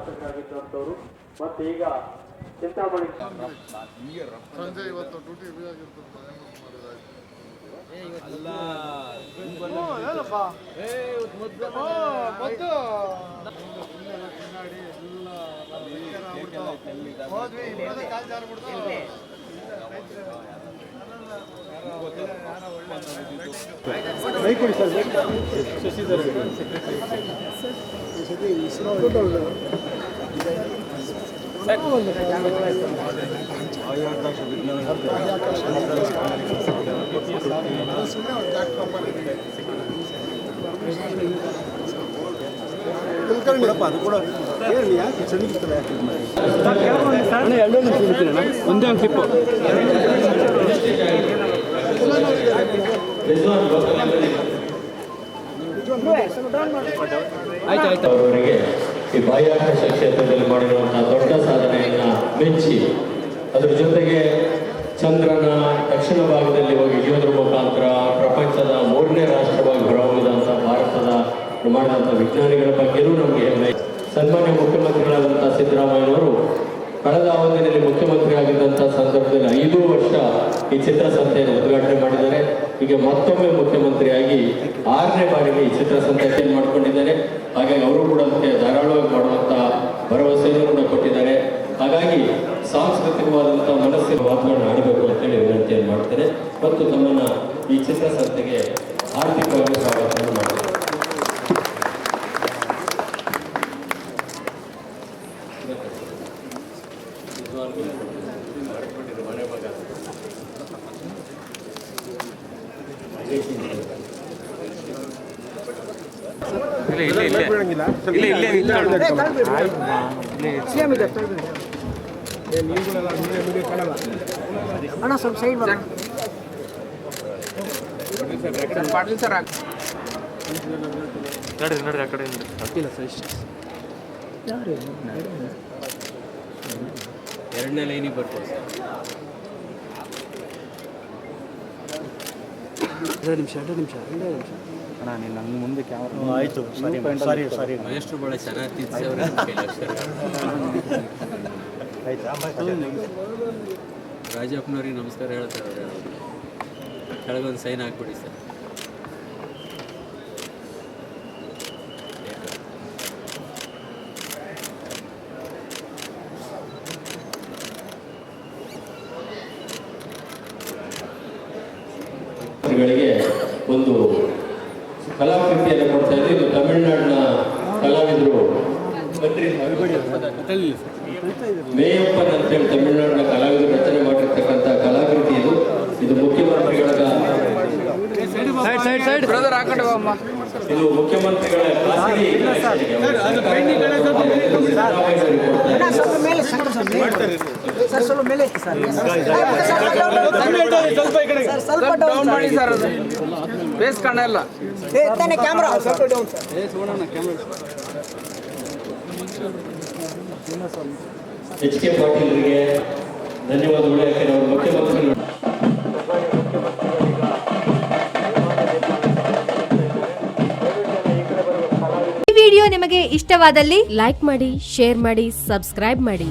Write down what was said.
ಶಾಸಕರಾಗಿದ್ದಂಥವ್ರು ಮತ್ತು ಈಗ ಚಿಂತಾಮಣಿ ಸಂಜೆ ಇವತ್ತು ಡ್ಯೂಟಿ ಕೊಡಿ ಸರ್ ಶಶಿಧರ್ ಅದು ಕೂಡ ಯಾಕೆ ಚಳಿಗಿರ್ತದೆ ಒಂದೇ ಒಂದು ಕ್ಲಿಪ್ಪು ಅವರಿಗೆ ಈ ಬಾಹ್ಯಾಕಾಶ ಕ್ಷೇತ್ರದಲ್ಲಿ ಮಾಡಿರುವಂತಹ ದೊಡ್ಡ ಸಾಧನೆಯನ್ನ ಮೆಚ್ಚಿ ಅದರ ಜೊತೆಗೆ ಚಂದ್ರನ ದಕ್ಷಿಣ ಭಾಗದಲ್ಲಿ ಹೋಗಿ ಇಳಿಯೋದ್ರ ಮುಖಾಂತರ ಪ್ರಪಂಚದ 3ನೇ ರಾಷ್ಟ್ರವಾಗಿ ಹೊರಹೊಮ್ಮಿದಂತಹ ಭಾರತದ ಮಾಡಿದಂಥ ವಿಜ್ಞಾನಿಗಳ ಬಗ್ಗೆಯೂ ನಮಗೆ ಹೆಮ್ಮೆ. ಸನ್ಮಾನ್ಯ ಮುಖ್ಯಮಂತ್ರಿಗಳಾದಂತಹ ಸಿದ್ದರಾಮಯ್ಯನವರು ಕಳೆದ ಅವಧಿಯಲ್ಲಿ ಮುಖ್ಯಮಂತ್ರಿ ಆಗಿದ್ದಂಥ ಸಂದರ್ಭದಲ್ಲಿ 5 ವರ್ಷ ಈ ಚಿತ್ರಸಂತೆಯನ್ನು ಉದ್ಘಾಟನೆ ಮಾಡಿದ್ದಾರೆ. ಈಗ ಮತ್ತೊಮ್ಮೆ ಮುಖ್ಯಮಂತ್ರಿಯಾಗಿ 6ನೇ ಬಾರಿಗೆ ಈ ಚಿತ್ರಸಂತೆಯನ್ನು ಮಾಡಿಕೊಂಡಿದ್ದಾರೆ. ಹಾಗಾಗಿ ಅವರು ಕೂಡ ಅದಕ್ಕೆ ಧಾರಾಳವಾಗಿ ಮಾಡುವಂತಹ ಭರವಸೆಯನ್ನು ಕೂಡ ಕೊಟ್ಟಿದ್ದಾರೆ. ಹಾಗಾಗಿ ಸಾಂಸ್ಕೃತಿಕವಾದಂಥ ಮನಸ್ಸಿನ ಮಾತುಗಳನ್ನು ಆಡಬೇಕು ಅಂತೇಳಿ ವಿನಂತಿಯನ್ನು ಮಾಡ್ತೇನೆ ಮತ್ತು ತಮ್ಮನ್ನು ಈ ಚಿತ್ರಸಂತೆಗೆ ಆರ್ಥಿಕವಾಗಿ ಸ್ವಾಗತವನ್ನು ಮಾಡ್ತೇನೆ. ಅಣ್ಣ ಸ್ವಲ್ಪ ಸೈಡ್ ಬರ ಪಾಟೀಲ್ ಸರ್ ನಡ್ರಿ ಆ ಕಡೆ ಹಾಕಿಲ್ಲ ಸರ್. ಎರಡನೇ ಲೈನಿಗೆ ಬರ್ಬೋದು ಸರ್. 2 ನಿಮಿಷ ಅಣ್ಣ ನೀನು ನನ್ನ ಮುಂದೆ ಕ್ಯಾಮ್ರಾ ಆಯಿತು. ಸಾರಿ ಮಹೇಶ್ರು ಭಾಳ ಚೆನ್ನಾಗಿ ರಾಜಪ್ಪನವ್ರಿಗೆ ನಮಸ್ಕಾರ ಹೇಳ್ತಾರೆ. ಕೆಳಗೊಂದು ಸೈನ್ ಹಾಕ್ಬಿಡಿ ಸರ್. ಗಳಿಗೆ ಒಂದು ಕಲಾಕೃತಿಯನ್ನು ಕೊಡ್ತಾ ಇದ್ದು ಇದು ತಮಿಳುನಾಡಿನ ಕಲಾವಿದರು ಮೇಯಪ್ಪನ್ ಅಂತೇಳಿ ತಮಿಳುನಾಡಿನ ಕಲಾವಿದರು ರಚನೆ ಮಾಡಿರ್ತಕ್ಕಂಥ ಕಲಾಕೃತಿ ಇದು. ಇದು ಮುಖ್ಯಮಂತ್ರಿಗಳ ಇದು ಮುಖ್ಯಮಂತ್ರಿಗಳ ಬೇಸ್ ಕಾಣಲ್ಲ ಕ್ಯಾಮ್ರಾ ಎಚ್ ಕೆ ಪಾಟೀಲ್ರಿಗೆ ಧನ್ಯವಾದಗಳು. ಯಾಕೆಂದ್ರೆ ಅವರು ಮುಖ್ಯಮಂತ್ರಿಗಳು ಈ ವಿಡಿಯೋ ನಿಮಗೆ ಇಷ್ಟವಾದಲ್ಲಿ ಲೈಕ್ ಮಾಡಿ, ಶೇರ್ ಮಾಡಿ, ಸಬ್ಸ್ಕ್ರೈಬ್ ಮಾಡಿ.